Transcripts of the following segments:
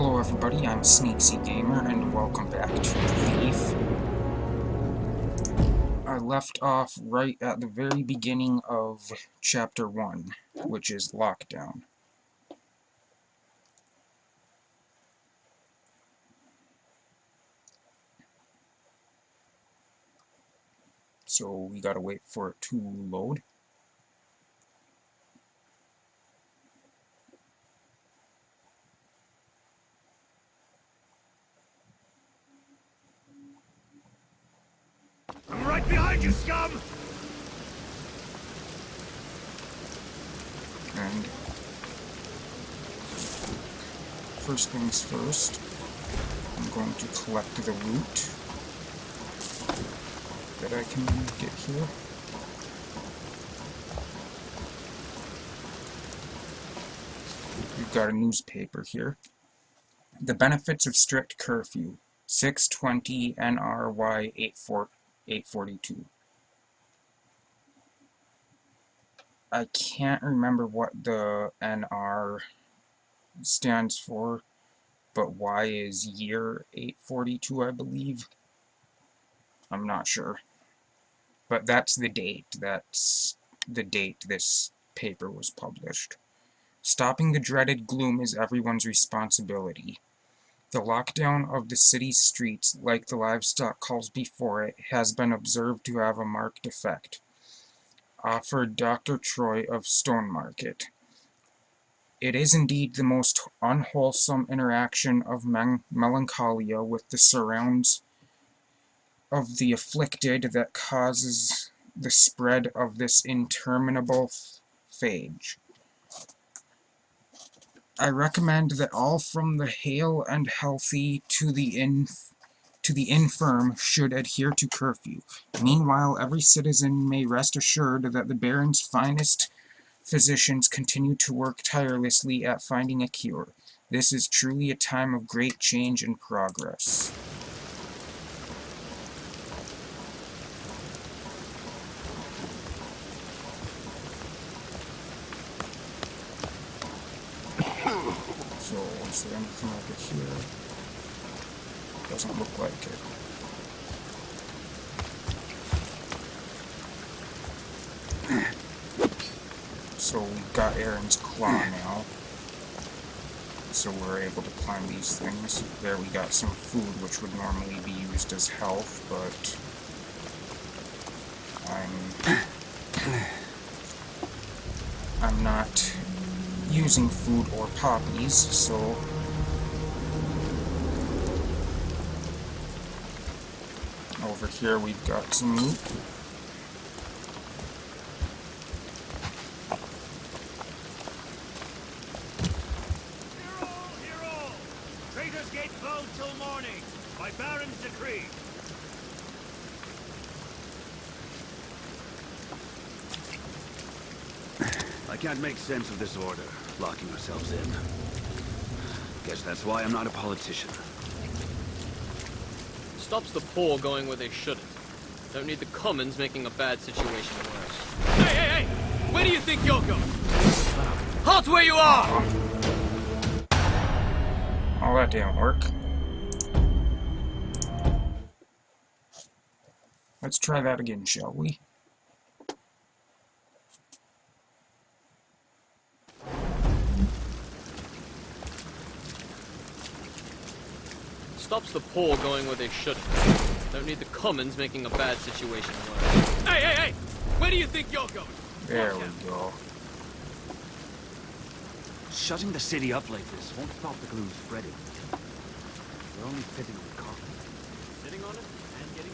Hello everybody, I'm Sneaksy Gamer, and welcome back to Thief. I left off right at the very beginning of Chapter 1, which is Lockdown. So we gotta wait for it to load. I'm right behind you, scum! And first things first, I'm going to collect the loot that I can get here. We've got a newspaper here. The benefits of strict curfew, 620 NRY 842. I can't remember what the NR stands for, but Y is year 842, I believe. I'm not sure. But that's the date. That's the date this paper was published. Stopping the dreaded gloom is everyone's responsibility. The lockdown of the city's streets, like the livestock culls before it, has been observed to have a marked effect. Offered Dr. Troy of Stonemarket. It is indeed the most unwholesome interaction of melancholia with the surrounds of the afflicted that causes the spread of this interminable phage. I recommend that all from the hale and healthy to the infirm should adhere to curfew. Meanwhile, every citizen may rest assured that the Baron's finest physicians continue to work tirelessly at finding a cure. This is truly a time of great change and progress. So, is there anything over here? Doesn't look like it. So we've got Aaron's Claw now. So we're able to climb these things. There we got some food which would normally be used as health, but I'm not using food or poppies, so over here we've got some loot. Hear all! Traitor's Gate closed till morning, by Baron's decree. I can't make sense of this order, locking ourselves in. Guess that's why I'm not a politician. Stops the poor going where they shouldn't. Don't need the commons making a bad situation worse. Hey, hey, hey! Where do you think you're going? Halt where you are! Oh, that didn't work. Let's try that again, shall we? Stops the poor going where they shouldn't. Don't need the commons making a bad situation worse. Hey, hey, hey! Where do you think you're going? There we go. Shutting the city up like this won't stop the gloom spreading. We're only sitting on the coffin. Sitting on it and getting...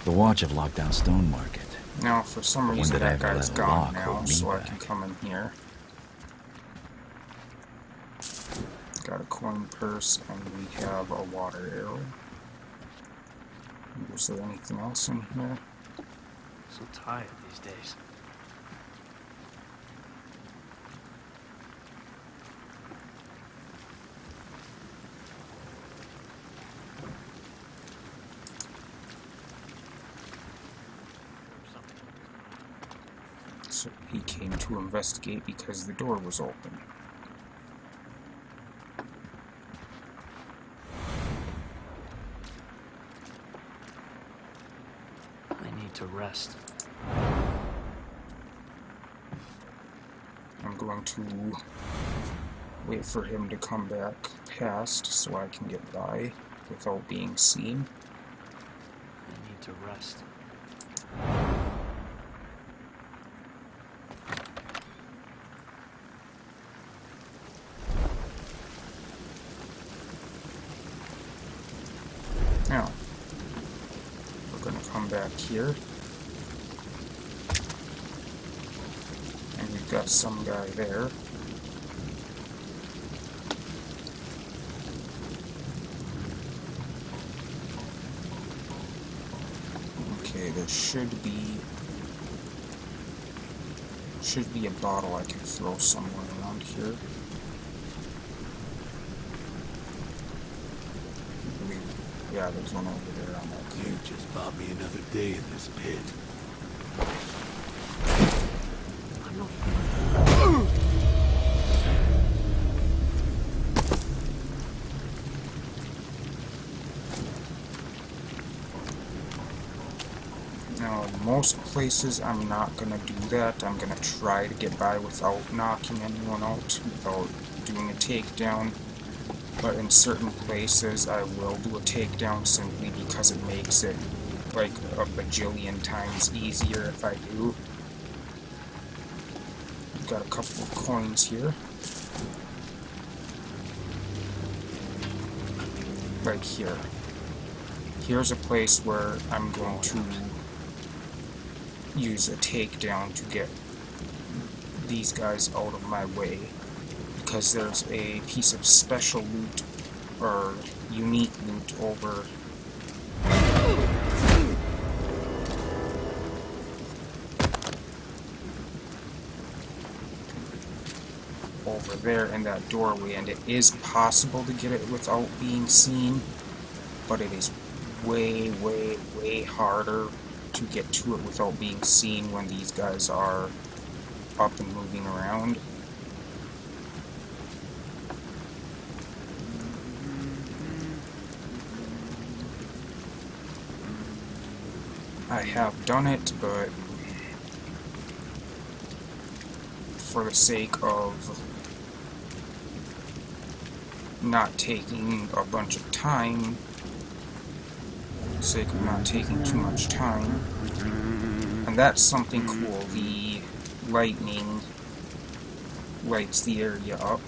The watch have locked down Stonemarket. Now, for some reason, did I that ever guy's let a gone lock now, hold me so I back? can come in here. Got a coin purse, and we have a water arrow. Is there anything else in here? So tired these days. So he came to investigate because the door was open. to rest. I'm going to wait for him to come back past so I can get by without being seen. I need to rest. Now, we're going to come back here. And we've got some guy there. Okay, there should be a bottle I can throw somewhere around here. I believe, yeah, there's one over there on that You cage. just bought me another day in this pit. Now, in most places, I'm not gonna do that. I'm gonna try to get by without knocking anyone out, without doing a takedown. But in certain places, I will do a takedown simply because it makes it like a bajillion times easier if I do. Got a couple of coins here. Like here. Here's a place where I'm going to use a takedown to get these guys out of my way, because there's a piece of special loot or unique loot over there in that doorway, and it is possible to get it without being seen, but it is way, way, way harder to get to it without being seen when these guys are up and moving around. I have done it, but for the sake of not taking a bunch of time, sake of not taking too much time. And that's something cool. The lightning lights the area up.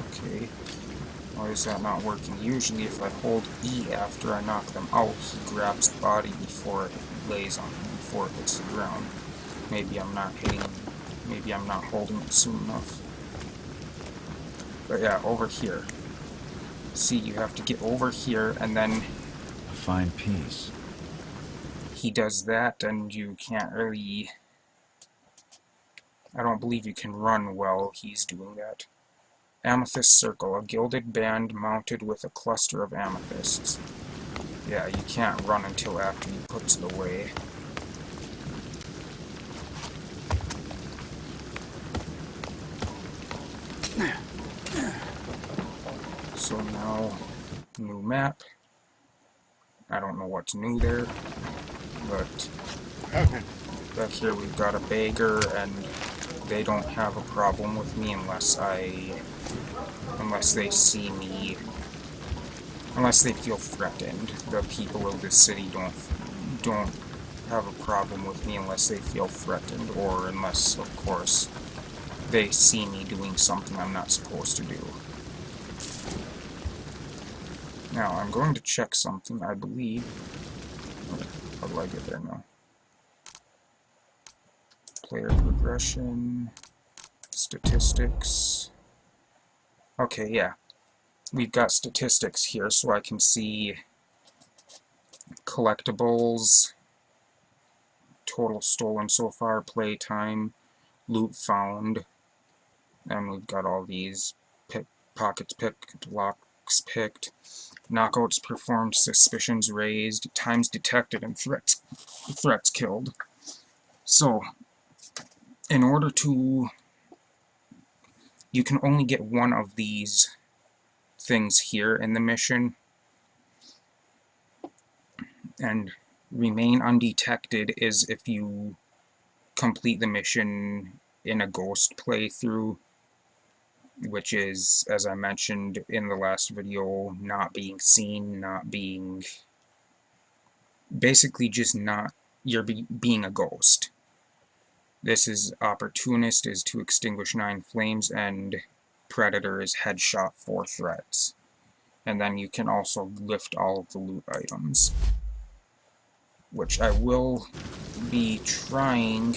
Okay. Why is that not working? Usually if I hold E after I knock them out, he grabs the body before it lays on him, before it hits the ground. Maybe I'm not hitting, maybe I'm not holding it soon enough. But yeah, over here. See, you have to get over here, and then A fine piece. he does that, and you can't really... I don't believe you can run while he's doing that. Amethyst Circle, a gilded band mounted with a cluster of amethysts. Yeah, you can't run until after he puts it away. So now, new map. I don't know what's new there, but back here we've got a beggar, and they don't have a problem with me unless they see me, unless they feel threatened. The people of the city don't have a problem with me unless they feel threatened, or unless, of course, they see me doing something I'm not supposed to do. Now, I'm going to check something, I believe. How do I get there now? Player progression, statistics. Okay, yeah. We've got statistics here, so I can see collectibles, total stolen so far, playtime, loot found, and we've got all these pockets picked, locks picked, knockouts performed, suspicions raised, times detected, and threats killed. So, in order to... You can only get one of these things here in the mission, And remain undetected is if you complete the mission in a ghost playthrough, which is, as I mentioned in the last video, not being seen, not being... basically just not... you're being a ghost. This is Opportunist is to extinguish 9 flames, and Predator is headshot 4 threats. And then you can also lift all of the loot items, which I will be trying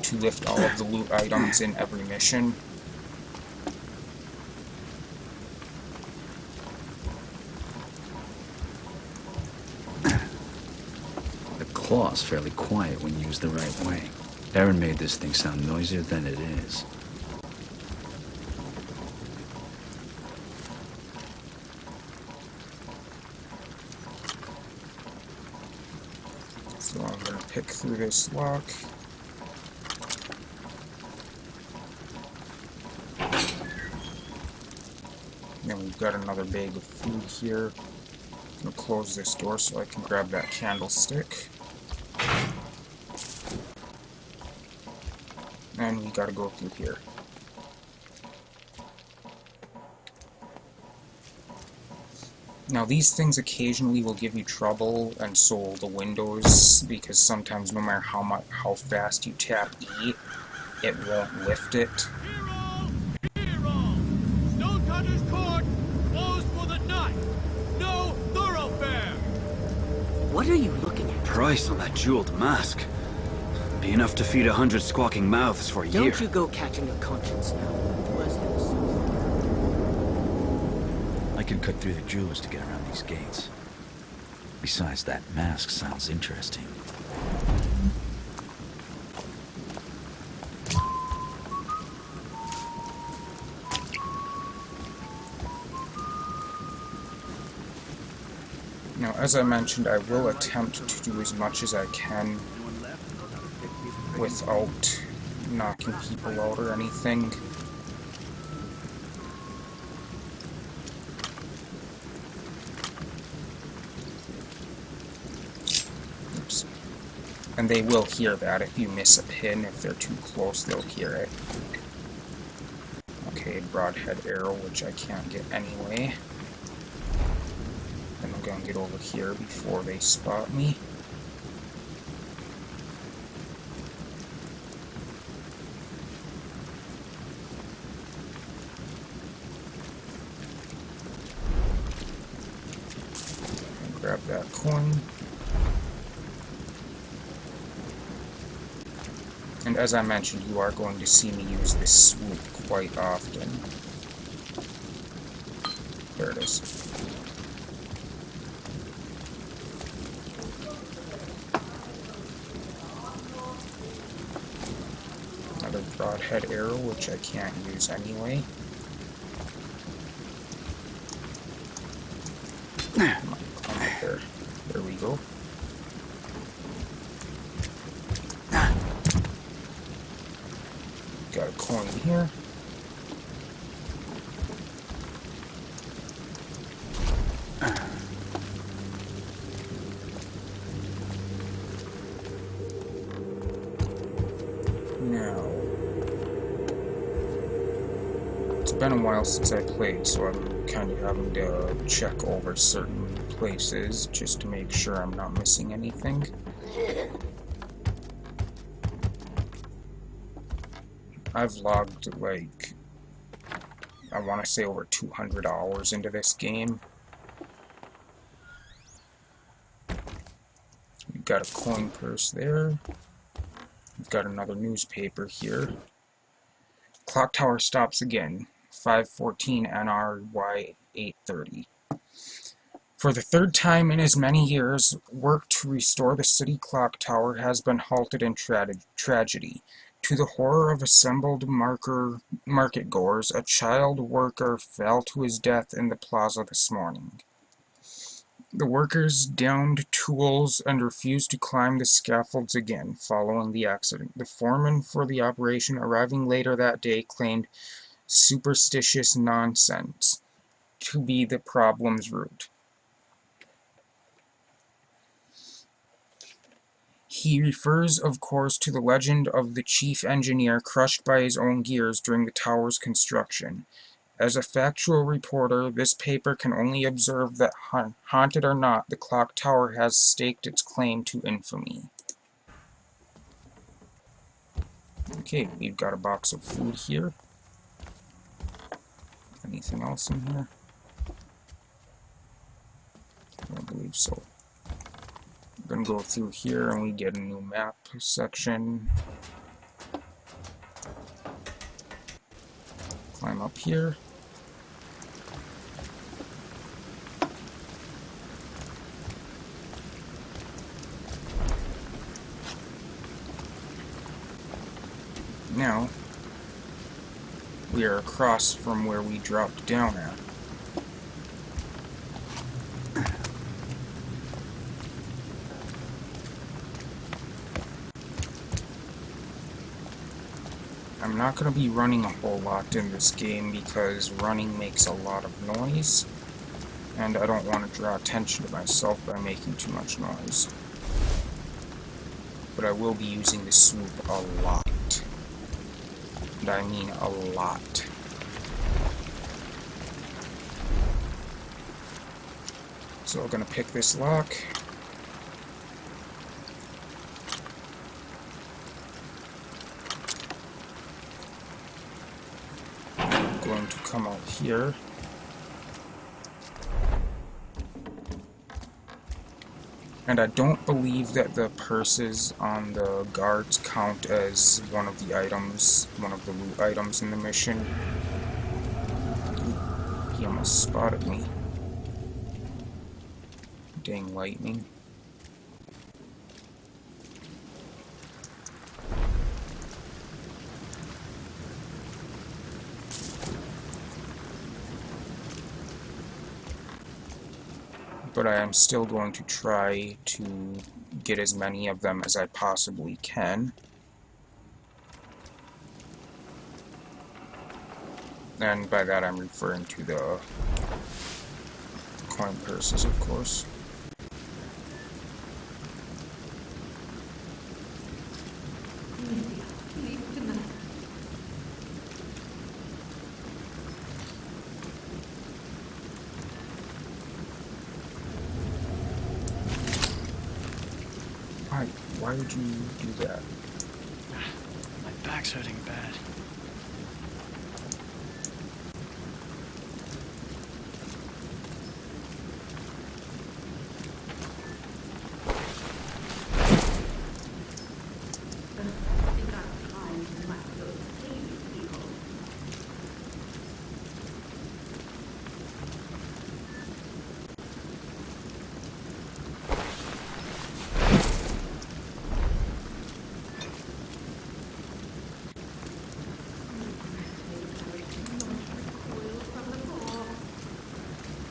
to lift all of the loot items in every mission. The claw's fairly quiet when used the right way. Aaron made this thing sound noisier than it is. So I'm going to pick through this lock. Then we've got another bag of food here. I'm going to close this door so I can grab that candlestick. And we gotta go through here. Now these things occasionally will give you trouble, and so will the windows, because sometimes no matter how fast you tap E, it won't lift it. Hero! Hero! Stonecutter's Court closed for the night. No thoroughfare. What are you looking at? Price on that jeweled mask. Be enough to feed 100 squawking mouths for a year. Don't you go catching a conscience now. Worst of us. I can cut through the jewels to get around these gates. Besides, that mask sounds interesting. Now, as I mentioned, I will attempt to do as much as I can without knocking people out or anything. Oops. And they will hear that if you miss a pin. If they're too close, they'll hear it. Okay, broadhead arrow, which I can't get anyway. And I'm gonna get over here before they spot me. Grab that coin. And as I mentioned, you are going to see me use this swoop quite often. There it is. Another broadhead arrow, which I can't use anyway. There we go. Got a coin here. Now, it's been a while since I played, so I'm kind of having to check over certain places just to make sure I'm not missing anything. I've logged, like, I want to say over 200 hours into this game. We've got a coin purse there. We've got another newspaper here. Clock tower stops again. 514 NRY 830. For the third time in as many years, work to restore the city clock tower has been halted in tragedy. To the horror of assembled market-goers, a child worker fell to his death in the plaza this morning. The workers downed tools and refused to climb the scaffolds again following the accident. The foreman for the operation, arriving later that day, claimed superstitious nonsense to be the problem's root. He refers, of course, to the legend of the chief engineer crushed by his own gears during the tower's construction. As a factual reporter, this paper can only observe that, haunted or not, the clock tower has staked its claim to infamy. Okay, we've got a box of food here. Anything else in here? I don't believe so. I'm gonna go through here and we get a new map section. Climb up here. Now, we are across from where we dropped down at. I'm not going to be running a whole lot in this game because running makes a lot of noise, and I don't want to draw attention to myself by making too much noise. But I will be using the swoop a lot. And I mean a lot. So I'm going to pick this lock. I'm going to come out here. And I don't believe that the purses on the guards count as one of the items, one of the loot items in the mission. Ooh, he almost spotted me. Dang lightning. But I am still going to try to get as many of them as I possibly can. And by that I'm referring to the coin purses, of course. Why would you do that? My back's hurting bad.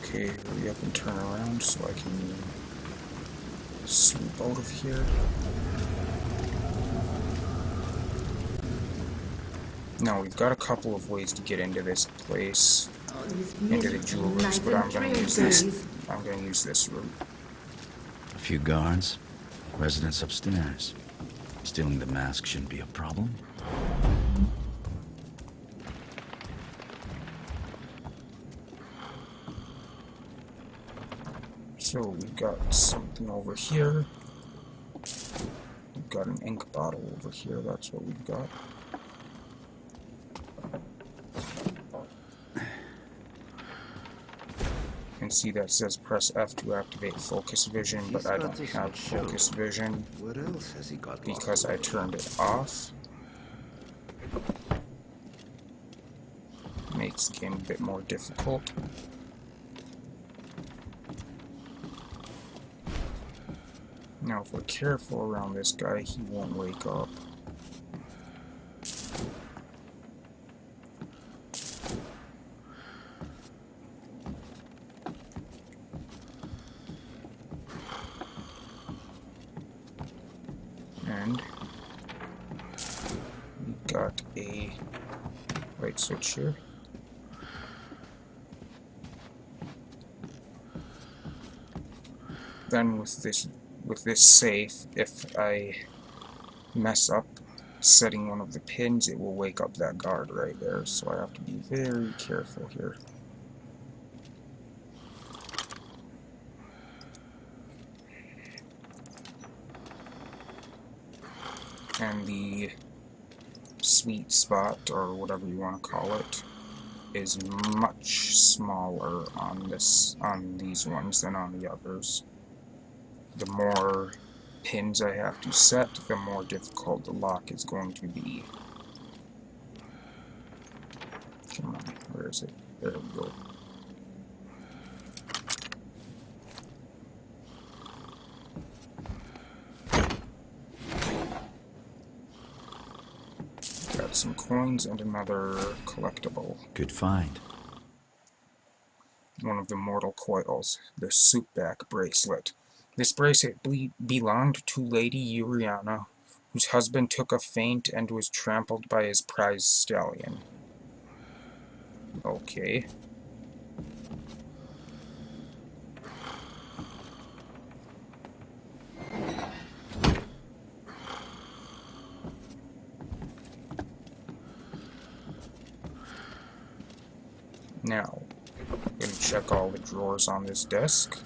Okay, hurry up and turn around so I can swoop out of here. Now, we've got a couple of ways to get into this place, into the jewelers, but I'm gonna use this route. A few guards, residents upstairs. Stealing the mask shouldn't be a problem. So we've got something over here. We've got an ink bottle over here, that's what we've got. You can see that says press F to activate focus vision, but I don't have focus vision What else has he got? because I turned it off. Makes the game a bit more difficult. Now, if we're careful around this guy, he won't wake up. And we've got a light switch here. Then with this with this safe, if I mess up setting one of the pins, it will wake up that guard right there, so I have to be very careful here. And the sweet spot, or whatever you want to call it, is much smaller on these ones than on the others. The more pins I have to set, the more difficult the lock is going to be. Come on, where is it? There we go. Got some coins and another collectible. Good find. One of the mortal coils, the Soupback bracelet. This bracelet belonged to Lady Uriana, whose husband took a faint and was trampled by his prize stallion. Okay. Now, I'm going to check all the drawers on this desk.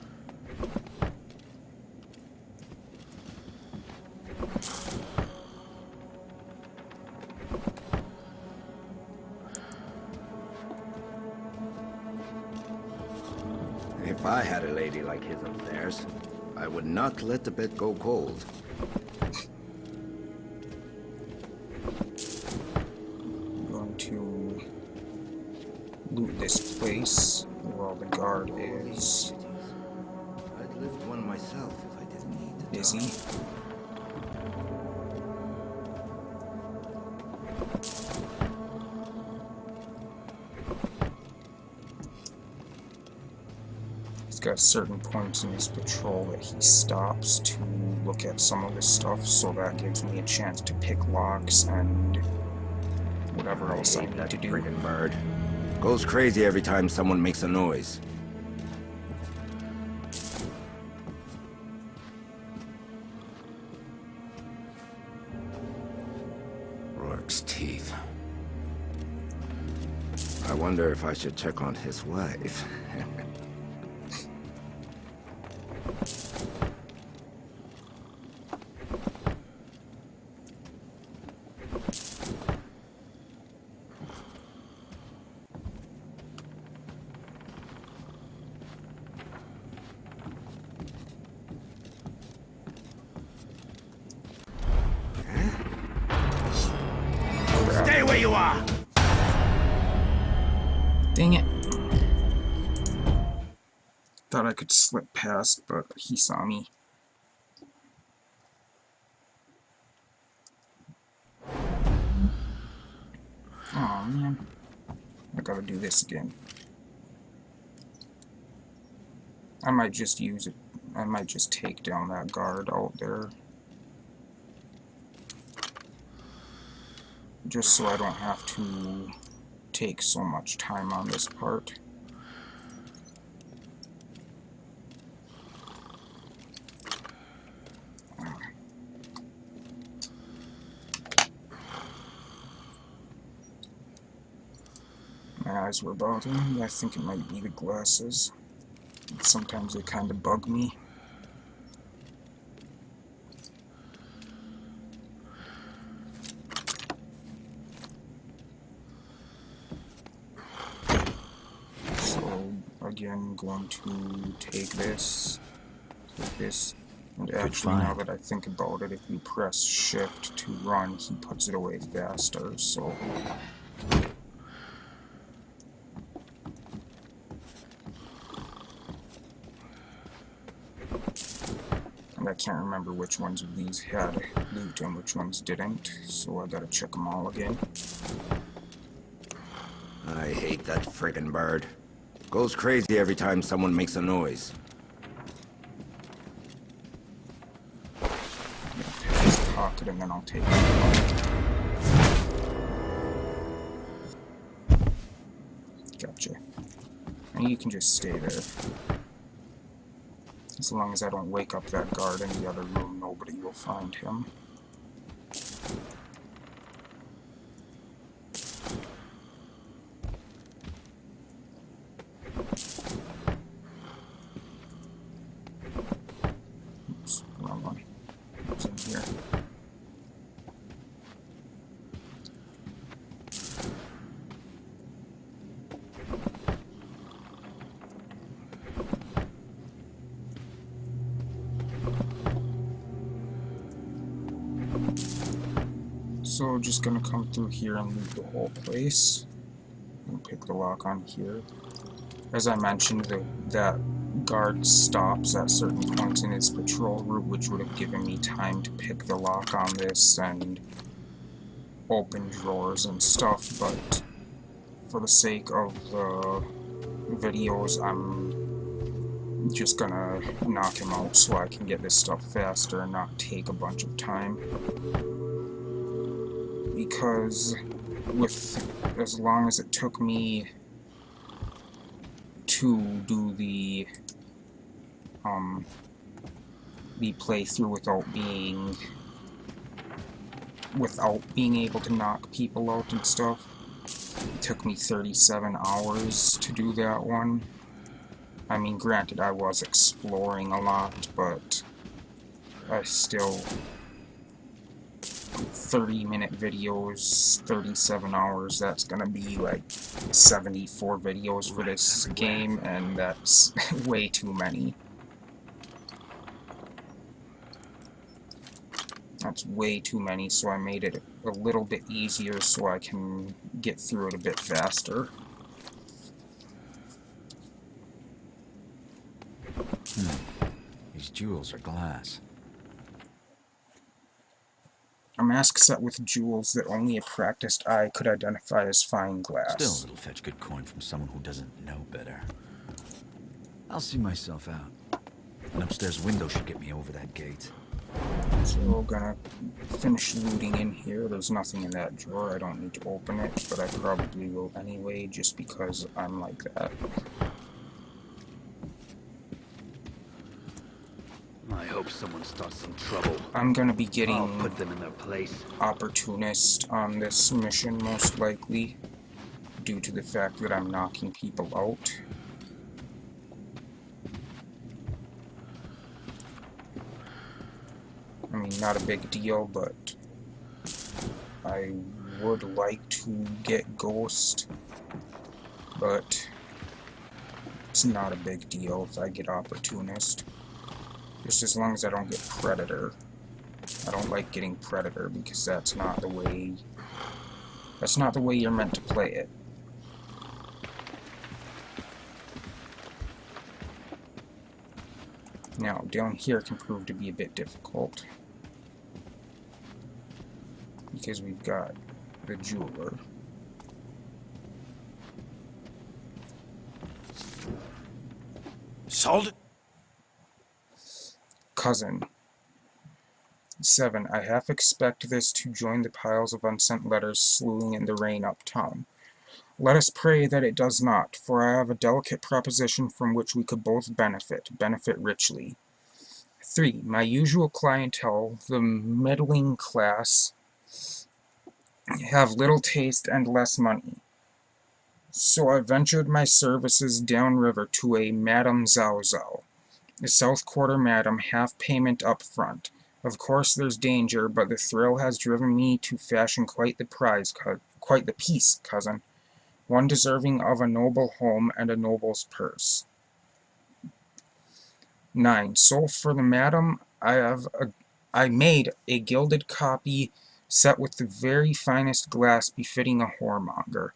If I had a lady like his upstairs, I would not let the bed go cold. I'm going to loot this place while the guard is I'd lift one myself if I didn't need the busy. He's got certain points in his patrol that he stops to look at some of his stuff, so that gives me a chance to pick locks and whatever else I need to do. Friggin' bird. Goes crazy every time someone makes a noise. Rourke's teeth. I wonder if I should check on his wife. Stay where you are! Dang it. Thought I could slip past, but he saw me. Aw, man. I gotta do this again. I might just use it. I might just take down that guard out there. Just so I don't have to take so much time on this part. My eyes were bothering me. I think it might be the glasses. Sometimes they kind of bug me. So again, going to take this, and actually now that I think about it, if you press shift to run, he puts it away faster, so... And I can't remember which ones of these had loot and which ones didn't, so I gotta check them all again. I hate that friggin' bird. Goes crazy every time someone makes a noise. I'm gonna pick this pocket and then I'll take it. Gotcha. And you can just stay there. So long as I don't wake up that guard in the other room, nobody will find him. Oops, wrong one. It's in here. So just gonna come through here and loot the whole place. And pick the lock on here. As I mentioned, that guard stops at certain points in his patrol route, which would have given me time to pick the lock on this and open drawers and stuff, but for the sake of the videos, I'm just gonna knock him out so I can get this stuff faster and not take a bunch of time. Because as long as it took me to do the playthrough without being able to knock people out and stuff, it took me 37 hours to do that one. I mean, granted, I was exploring a lot, but I still 30-minute videos, 37 hours, that's gonna be like 74 videos for this game, and that's way too many. That's way too many, so I made it a little bit easier so I can get through it a bit faster. These jewels are glass. A mask set with jewels that only a practiced eye could identify as fine glass. Still, it'll fetch good coin from someone who doesn't know better. I'll see myself out. An upstairs window should get me over that gate. So we're gonna finish looting in here. There's nothing in that drawer. I don't need to open it, but I probably will anyway, just because I'm like that. I hope someone starts some trouble. I'm gonna be I'll getting put them in their place. opportunist on this mission, most likely, due to the fact that I'm knocking people out. I mean, not a big deal, but I would like to get Ghost, but it's not a big deal if I get Opportunist. Just as long as I don't get Predator. I don't like getting Predator because that's not the way you're meant to play it. Now, down here can prove to be a bit difficult, because we've got the jeweler. Sold it? Cousin. 7. I half expect this to join the piles of unsent letters slewing in the rain uptown. Let us pray that it does not, for I have a delicate proposition from which we could both benefit richly. 3. My usual clientele, the middling class, have little taste and less money. So I ventured my services downriver to a Madame Zhao Zhao, a South Quarter madam, half payment up front. Of course there's danger, but the thrill has driven me to fashion quite the piece, cousin. One deserving of a noble home and a noble's purse. 9. So for the madam, I made a gilded copy set with the very finest glass befitting a whoremonger.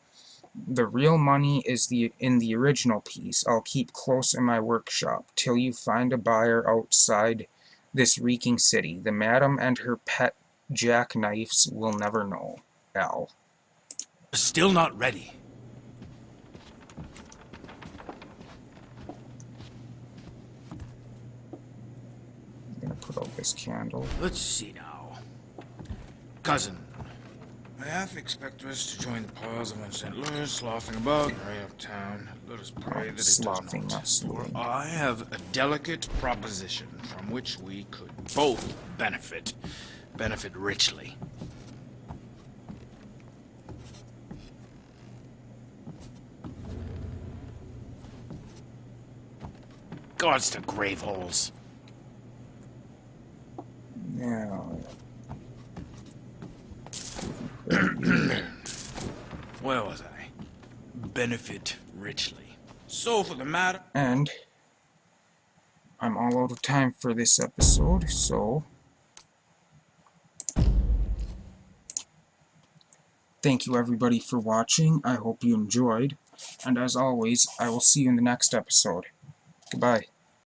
The real money is in the original piece. I'll keep close in my workshop till you find a buyer outside this reeking city. The madam and her pet jackknifes will never know. Al. Still not ready. I'm gonna put out this candle. Let's see now. Cousin, I half expect us to join the piles of St. Louis, sloughing about right uptown. Let us pray that it does Sloughing, not. not slewing. For I have a delicate proposition from which we could both benefit. Benefit richly. Gods to grave holes. Yeah. Where was I? Benefit richly. So for the matter... And I'm all out of time for this episode, so thank you everybody for watching. I hope you enjoyed. And as always, I will see you in the next episode. Goodbye.